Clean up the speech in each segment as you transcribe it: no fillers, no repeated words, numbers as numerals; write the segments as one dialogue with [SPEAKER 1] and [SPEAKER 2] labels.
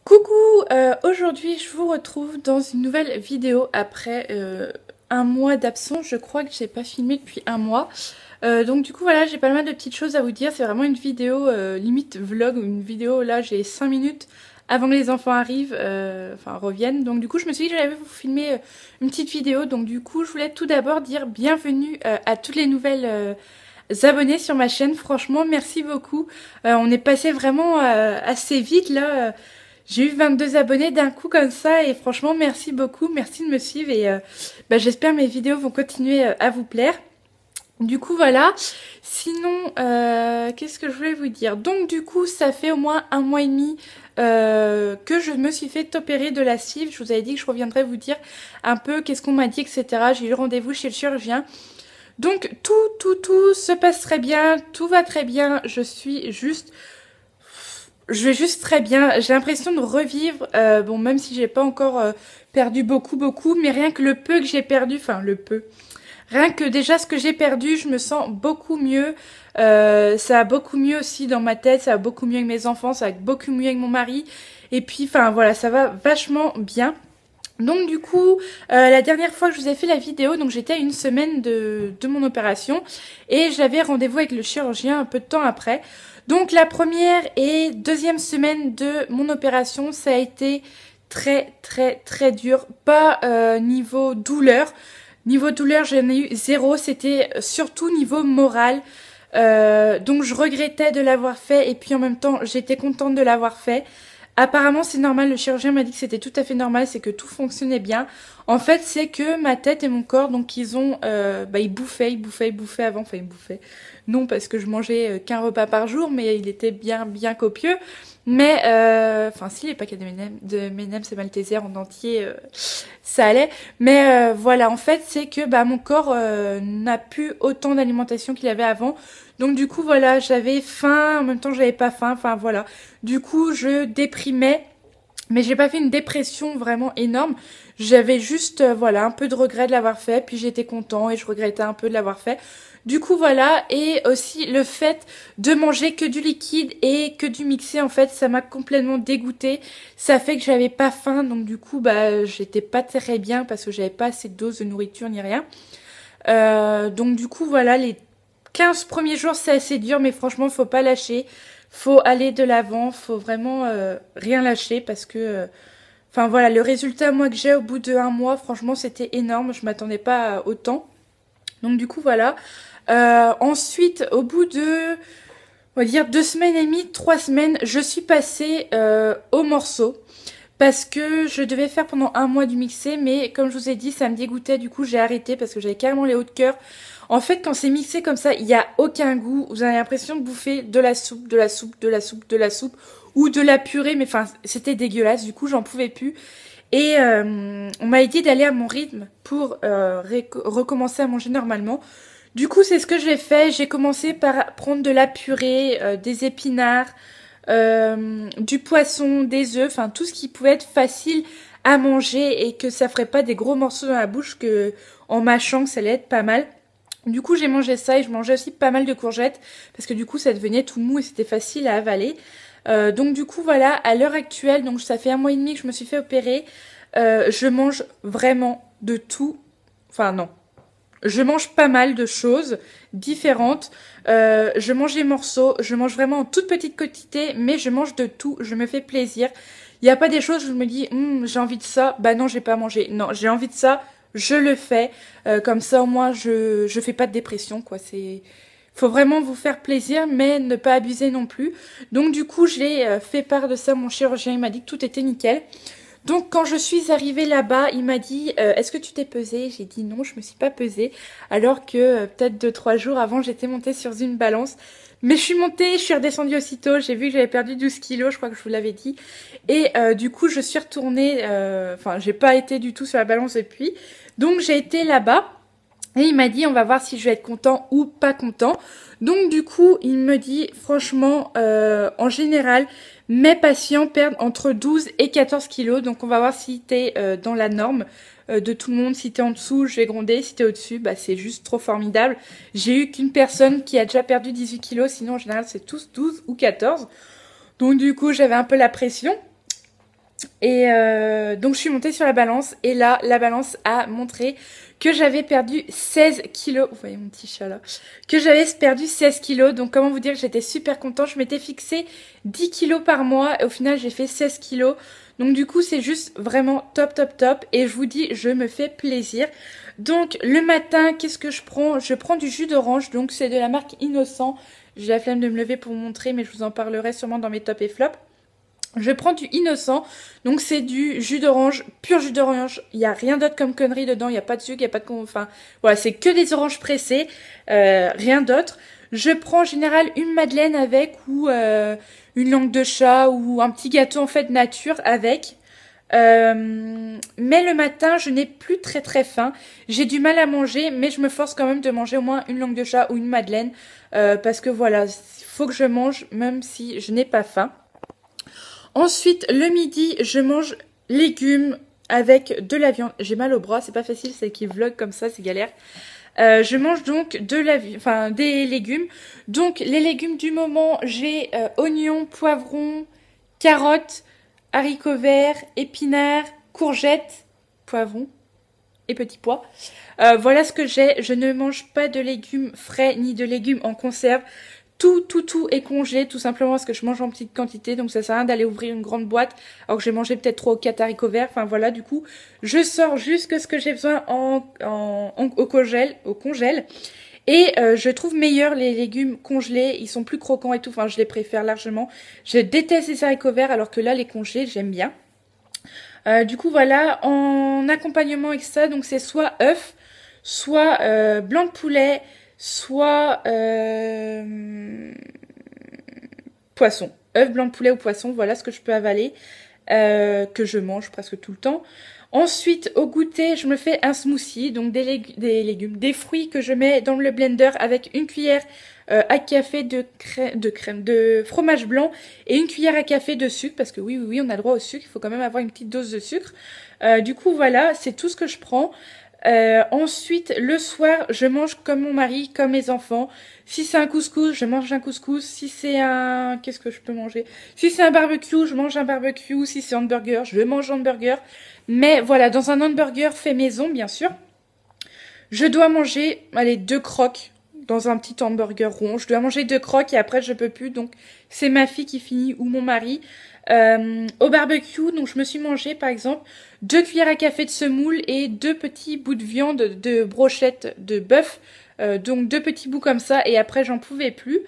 [SPEAKER 1] Coucou, aujourd'hui je vous retrouve dans une nouvelle vidéo après un mois d'absence. Je crois que j'ai pas filmé depuis un mois. Donc du coup voilà, j'ai pas mal de petites choses à vous dire. C'est vraiment une vidéo limite vlog, une vidéo là j'ai 5 minutes avant que les enfants arrivent, enfin reviennent. Donc du coup je me suis dit que j'allais vous filmer une petite vidéo. Donc du coup je voulais tout d'abord dire bienvenue à toutes les nouvelles abonnés sur ma chaîne. Franchement merci beaucoup. On est passé vraiment assez vite là. J'ai eu 22 abonnés d'un coup comme ça et franchement merci beaucoup, merci de me suivre et j'espère que mes vidéos vont continuer à vous plaire. Du coup voilà, sinon qu'est-ce que je voulais vous dire? Donc du coup ça fait au moins un mois et demi que je me suis fait opérer de la cive. Je vous avais dit que je reviendrais vous dire un peu qu'est-ce qu'on m'a dit, etc. J'ai eu rendez-vous chez le chirurgien. Donc tout se passe très bien, tout va très bien, je vais juste très bien. J'ai l'impression de revivre. Bon, même si j'ai pas encore perdu beaucoup, mais rien que le peu que j'ai perdu, enfin le peu, rien que déjà ce que j'ai perdu, je me sens beaucoup mieux. Ça va beaucoup mieux aussi dans ma tête, ça va beaucoup mieux avec mes enfants, ça va beaucoup mieux avec mon mari. Et puis, enfin voilà, ça va vachement bien. Donc du coup, la dernière fois que je vous ai fait la vidéo, donc j'étais à une semaine de mon opération et j'avais rendez-vous avec le chirurgien un peu de temps après. Donc la première et deuxième semaine de mon opération, ça a été très dur. Pas niveau douleur. Niveau douleur, j'en ai eu zéro. C'était surtout niveau moral. Donc je regrettais de l'avoir fait et puis en même temps, j'étais contente de l'avoir fait. Apparemment c'est normal, le chirurgien m'a dit que c'était tout à fait normal, c'est que tout fonctionnait bien. En fait c'est que ma tête et mon corps, donc ils bouffaient avant, enfin ils bouffaient. Non parce que je mangeais qu'un repas par jour, mais il était bien copieux. Mais, enfin si les paquets de M&M's et Maltesers en entier, ça allait. Mais voilà, en fait c'est que mon corps n'a plus autant d'alimentation qu'il avait avant. Donc du coup voilà, j'avais faim, en même temps j'avais pas faim, enfin voilà. Du coup je déprimais, mais j'ai pas fait une dépression vraiment énorme. J'avais juste voilà un peu de regret de l'avoir fait, puis j'étais content et je regrettais un peu de l'avoir fait. Du coup voilà, et aussi le fait de manger que du liquide et que du mixé, en fait ça m'a complètement dégoûtée. Ça fait que j'avais pas faim, donc du coup j'étais pas très bien parce que j'avais pas assez de dose de nourriture ni rien. Donc du coup voilà, les 15 premiers jours c'est assez dur, mais franchement faut pas lâcher, faut aller de l'avant, faut vraiment rien lâcher parce que enfin voilà, le résultat moi que j'ai au bout de un mois, franchement c'était énorme, je m'attendais pas à autant. Donc du coup voilà. Ensuite au bout de on va dire 2 semaines et demie, 3 semaines, je suis passée au morceau. Parce que je devais faire pendant un mois du mixé, mais comme je vous ai dit, ça me dégoûtait, du coup j'ai arrêté parce que j'avais carrément les hauts de cœur. En fait, quand c'est mixé comme ça, il n'y a aucun goût. Vous avez l'impression de bouffer de la soupe, ou de la purée, mais enfin, c'était dégueulasse, du coup j'en pouvais plus. Et on m'a dit d'aller à mon rythme pour recommencer à manger normalement. Du coup, c'est ce que j'ai fait. J'ai commencé par prendre de la purée, des épinards, du poisson, des œufs, enfin tout ce qui pouvait être facile à manger et que ça ferait pas des gros morceaux dans la bouche, que en mâchant que ça allait être pas mal. Du coup j'ai mangé ça et je mangeais aussi pas mal de courgettes parce que du coup ça devenait tout mou et c'était facile à avaler. Donc du coup voilà, à l'heure actuelle, donc ça fait un mois et demi que je me suis fait opérer, je mange vraiment de tout, enfin non, je mange pas mal de choses différentes. Je mange des morceaux, je mange vraiment en toute petite quantité, mais je mange de tout, je me fais plaisir. Il n'y a pas des choses où je me dis, j'ai envie de ça, bah non, j'ai pas mangé. Non, j'ai envie de ça, je le fais. Comme ça, au moins, je fais pas de dépression, quoi. Faut vraiment vous faire plaisir, mais ne pas abuser non plus. Donc, du coup, j'ai fait part de ça à mon chirurgien. Il m'a dit que tout était nickel. Donc quand je suis arrivée là-bas, il m'a dit est-ce que tu t'es pesée? J'ai dit non, je me suis pas pesée. Alors que peut-être 2 3 jours avant, j'étais montée sur une balance. Mais je suis montée, je suis redescendue aussitôt. J'ai vu que j'avais perdu 12 kilos, je crois que je vous l'avais dit. Et du coup, je suis retournée. Enfin, j'ai pas été du tout sur la balance depuis. Donc j'ai été là-bas. Et il m'a dit, on va voir si je vais être content ou pas content. Donc du coup, il me dit, franchement, en général, mes patients perdent entre 12 et 14 kilos. Donc on va voir si t'es dans la norme de tout le monde. Si t'es en dessous, je vais gronder. Si t'es au-dessus, bah c'est juste trop formidable. J'ai eu qu'une personne qui a déjà perdu 18 kilos. Sinon, en général, c'est tous 12 ou 14. Donc du coup, j'avais un peu la pression. Et donc je suis montée sur la balance et là la balance a montré que j'avais perdu 16 kilos. Vous voyez mon petit chat là. Que j'avais perdu 16 kilos. Donc comment vous dire que j'étais super contente. Je m'étais fixé 10 kilos par mois et au final j'ai fait 16 kilos. Donc du coup c'est juste vraiment top top top. Et je vous dis je me fais plaisir. Donc le matin qu'est-ce que je prends? Je prends du jus d'orange. Donc c'est de la marque Innocent. J'ai la flemme de me lever pour vous montrer mais je vous en parlerai sûrement dans mes tops et flops. Je prends du Innocent, donc c'est du jus d'orange, pur jus d'orange, il n'y a rien d'autre comme connerie dedans, il n'y a pas de sucre, il n'y a pas de... Enfin, voilà, c'est que des oranges pressées, rien d'autre. Je prends en général une madeleine avec, ou une langue de chat, ou un petit gâteau en fait nature avec. Mais le matin, je n'ai plus très très faim, j'ai du mal à manger, mais je me force quand même de manger au moins une langue de chat ou une madeleine, parce que voilà, il faut que je mange même si je n'ai pas faim. Ensuite, le midi, je mange légumes avec de la viande. J'ai mal au bras, c'est pas facile, c'est qui vlog comme ça, c'est galère. Je mange donc des légumes. Donc, les légumes du moment, j'ai oignons, poivrons, carottes, haricots verts, épinards, courgettes, poivrons et petits pois. Voilà ce que j'ai. Je ne mange pas de légumes frais ni de légumes en conserve. Tout est congelé, tout simplement parce que je mange en petite quantité, donc ça sert à rien d'aller ouvrir une grande boîte, alors que j'ai mangé peut-être 3 ou 4 haricots verts, enfin voilà, du coup, je sors juste ce que j'ai besoin au congèle, et je trouve meilleur les légumes congelés, ils sont plus croquants et tout, enfin je les préfère largement. Je déteste les haricots verts, alors que là, les congelés, j'aime bien. Du coup, voilà, en accompagnement avec ça, donc c'est soit œuf, soit blanc de poulet, soit poisson. Œuf, blanc de poulet ou poisson, voilà ce que je peux avaler, que je mange presque tout le temps. Ensuite, au goûter, je me fais un smoothie, donc des fruits que je mets dans le blender avec une cuillère à café de fromage blanc et une cuillère à café de sucre, parce que oui, on a le droit au sucre, il faut quand même avoir une petite dose de sucre. Du coup, voilà, c'est tout ce que je prends. Ensuite, le soir, je mange comme mon mari, comme mes enfants. Si c'est un couscous, je mange un couscous. Si c'est un... Qu'est-ce que je peux manger? Si c'est un barbecue, je mange un barbecue. Si c'est un hamburger, je mange un hamburger. Mais voilà, dans un hamburger fait maison, bien sûr, je dois manger, allez, 2 croques dans un petit hamburger rond. Je dois manger 2 croques et après, je peux plus. Donc, c'est ma fille qui finit ou mon mari. Au barbecue, donc je me suis mangé par exemple 2 cuillères à café de semoule et 2 petits bouts de viande de brochette de bœuf, donc 2 petits bouts comme ça et après j'en pouvais plus.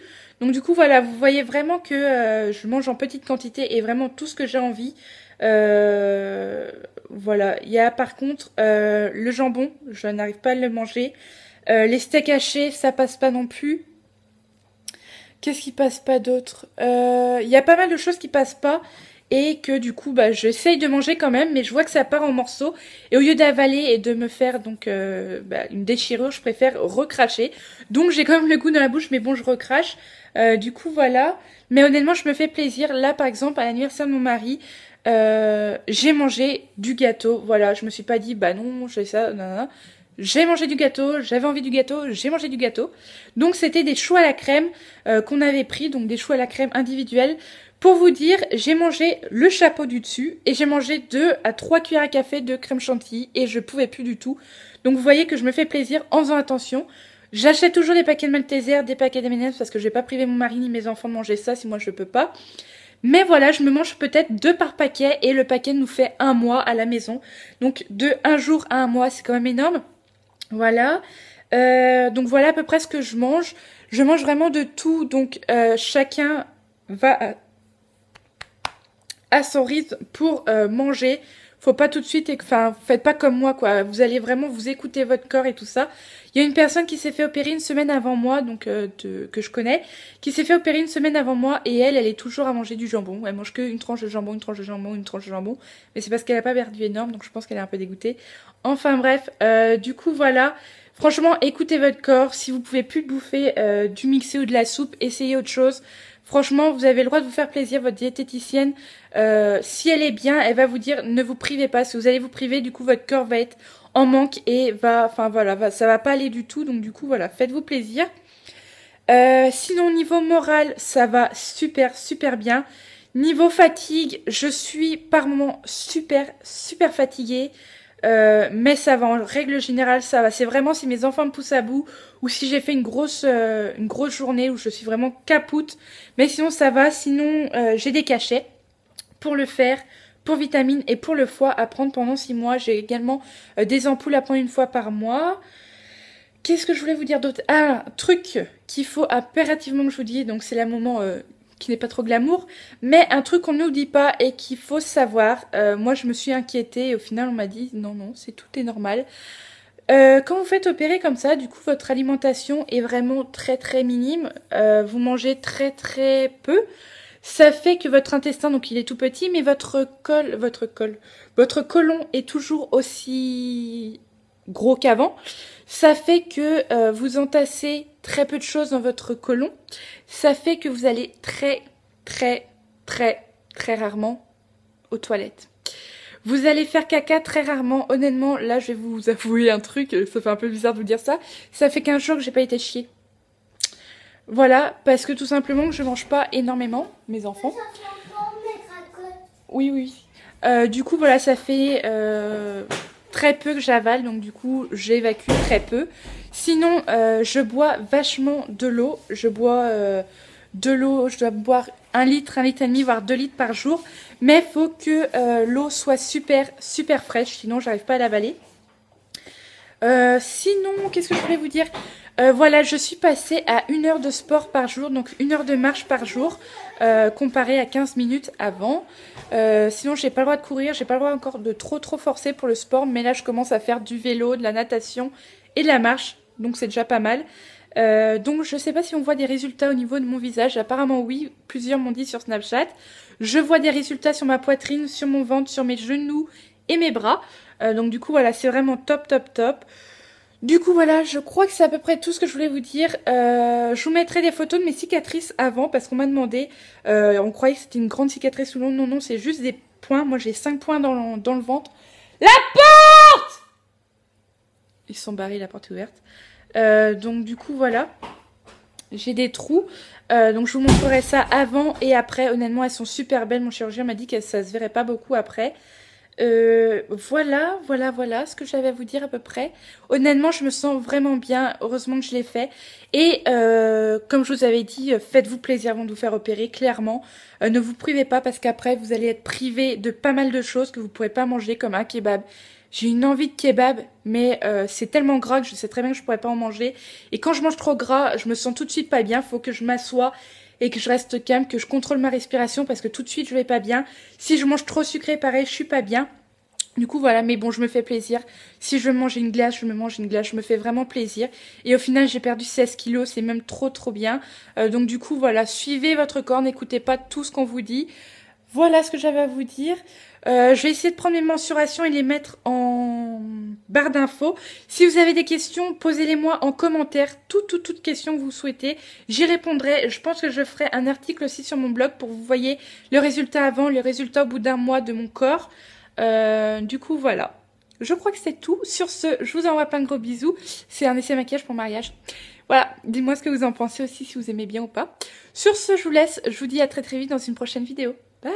[SPEAKER 1] Donc du coup voilà, vous voyez vraiment que je mange en petite quantité et vraiment tout ce que j'ai envie. Voilà, il y a par contre le jambon, je n'arrive pas à le manger. Les steaks hachés, ça passe pas non plus. Qu'est-ce qui passe pas d'autre? Il y a pas mal de choses qui passent pas et que du coup j'essaye de manger quand même, mais je vois que ça part en morceaux et au lieu d'avaler et de me faire donc une déchirure, je préfère recracher. Donc j'ai quand même le goût dans la bouche, mais bon, je recrache. Du coup voilà, mais honnêtement je me fais plaisir. Là par exemple à l'anniversaire de mon mari, j'ai mangé du gâteau. Voilà, je me suis pas dit bah non, je fais ça, non. J'ai mangé du gâteau, j'avais envie du gâteau, j'ai mangé du gâteau. Donc c'était des choux à la crème qu'on avait pris, donc des choux à la crème individuels. Pour vous dire, j'ai mangé le chapeau du dessus et j'ai mangé 2 à 3 cuillères à café de crème chantilly et je pouvais plus du tout. Donc vous voyez que je me fais plaisir en faisant attention. J'achète toujours des paquets de Malteser, des paquets d'M&M's parce que je vais pas priver mon mari ni mes enfants de manger ça si moi je peux pas. Mais voilà, je me mange peut-être 2 par paquet et le paquet nous fait 1 mois à la maison. Donc de 1 jour à 1 mois, c'est quand même énorme. Voilà, donc voilà à peu près ce que je mange. Je mange vraiment de tout, donc chacun va à son rythme pour manger. Faut pas tout de suite, enfin faites pas comme moi quoi. Vous allez vraiment vous écouter votre corps et tout ça. Il y a une personne qui s'est fait opérer une semaine avant moi, donc que je connais, qui s'est fait opérer une semaine avant moi et elle est toujours à manger du jambon. Elle mange que une tranche de jambon, une tranche de jambon, une tranche de jambon. Mais c'est parce qu'elle a pas perdu énorme, donc je pense qu'elle est un peu dégoûtée. Enfin bref, du coup voilà. Franchement, écoutez votre corps. Si vous pouvez plus bouffer du mixé ou de la soupe, essayez autre chose. Franchement, vous avez le droit de vous faire plaisir. Votre diététicienne, si elle est bien, elle va vous dire ne vous privez pas. Si vous allez vous priver, du coup, votre corps va être en manque et ça va pas aller du tout. Donc du coup, voilà, faites-vous plaisir. Sinon, au niveau moral, ça va super bien. Niveau fatigue, je suis par moments super fatiguée. Mais ça va, en règle générale, ça va. C'est vraiment si mes enfants me poussent à bout ou si j'ai fait une grosse journée où je suis vraiment capoute. Mais sinon, ça va. Sinon, j'ai des cachets pour le fer, pour vitamines et pour le foie à prendre pendant 6 mois. J'ai également des ampoules à prendre une fois par mois. Qu'est-ce que je voulais vous dire d'autre? Ah, un truc qu'il faut impérativement que je vous dise, donc c'est le moment qui n'est pas trop glamour, mais un truc qu'on ne nous dit pas et qu'il faut savoir. Moi, je me suis inquiétée et au final, on m'a dit non, c'est tout est normal. Quand vous faites opérer comme ça, du coup, votre alimentation est vraiment très minime. Vous mangez très peu. Ça fait que votre intestin, donc il est tout petit, mais votre côlon est toujours aussi gros qu'avant. Ça fait que vous entassez très peu de choses dans votre côlon. Ça fait que vous allez très rarement aux toilettes. Vous allez faire caca très rarement. Honnêtement, là, je vais vous avouer un truc. Ça fait un peu bizarre de vous dire ça. Ça fait 15 jours que j'ai pas été chier. Voilà, parce que tout simplement que je mange pas énormément, mes enfants. Oui. Du coup, voilà, ça fait très peu que j'avale, donc du coup, j'évacue très peu. Sinon, je bois vachement de l'eau. Je bois de l'eau, je dois boire 1 litre, 1 litre et demi, voire 2 litres par jour. Mais il faut que l'eau soit super fraîche, sinon j'arrive pas à l'avaler. Sinon, qu'est-ce que je voulais vous dire? Voilà, je suis passée à 1 heure de sport par jour, donc 1 heure de marche par jour, comparé à 15 minutes avant. Sinon, j'ai pas le droit de courir, j'ai pas le droit encore de trop forcer pour le sport, mais là, je commence à faire du vélo, de la natation et de la marche, donc c'est déjà pas mal. Donc, je sais pas si on voit des résultats au niveau de mon visage, apparemment oui, plusieurs m'ont dit sur Snapchat. Je vois des résultats sur ma poitrine, sur mon ventre, sur mes genoux et mes bras. Donc, du coup, voilà, c'est vraiment top. Du coup voilà, je crois que c'est à peu près tout ce que je voulais vous dire. Je vous mettrai des photos de mes cicatrices avant parce qu'on m'a demandé. On croyait que c'était une grande cicatrice ou non. Non, c'est juste des points. Moi j'ai 5 points dans le ventre. La porte! Ils sont barrés, la porte est ouverte. Donc du coup voilà. J'ai des trous. Donc je vous montrerai ça avant et après. Honnêtement elles sont super belles. Mon chirurgien m'a dit que ça se verrait pas beaucoup après. Voilà ce que j'avais à vous dire à peu près. Honnêtement, je me sens vraiment bien. Heureusement que je l'ai fait. Et comme je vous avais dit, faites-vous plaisir avant de vous faire opérer, clairement. Ne vous privez pas parce qu'après, vous allez être privé de pas mal de choses que vous ne pourrez pas manger, comme un kebab. J'ai une envie de kebab, mais c'est tellement gras que je sais très bien que je pourrais pas en manger. Et quand je mange trop gras, je me sens tout de suite pas bien. Faut que je m'assoie et que je reste calme, que je contrôle ma respiration parce que tout de suite je vais pas bien. Si je mange trop sucré, pareil, je suis pas bien. Du coup voilà, mais bon, je me fais plaisir. Si je veux manger une glace, je me mange une glace, je me fais vraiment plaisir. Et au final, j'ai perdu 16 kilos, c'est même trop bien. Donc du coup voilà, suivez votre corps, n'écoutez pas tout ce qu'on vous dit. Voilà ce que j'avais à vous dire. Je vais essayer de prendre mes mensurations et les mettre en barre d'infos. Si vous avez des questions, posez-les-moi en commentaire. Toutes questions que vous souhaitez, j'y répondrai. Je pense que je ferai un article aussi sur mon blog pour que vous voyez le résultat avant, le résultat au bout d'1 mois de mon corps. Du coup, voilà. Je crois que c'est tout. Sur ce, je vous envoie plein de gros bisous. C'est un essai maquillage pour mariage. Voilà, dites-moi ce que vous en pensez aussi, si vous aimez bien ou pas. Sur ce, je vous laisse. Je vous dis à très vite dans une prochaine vidéo. Bye!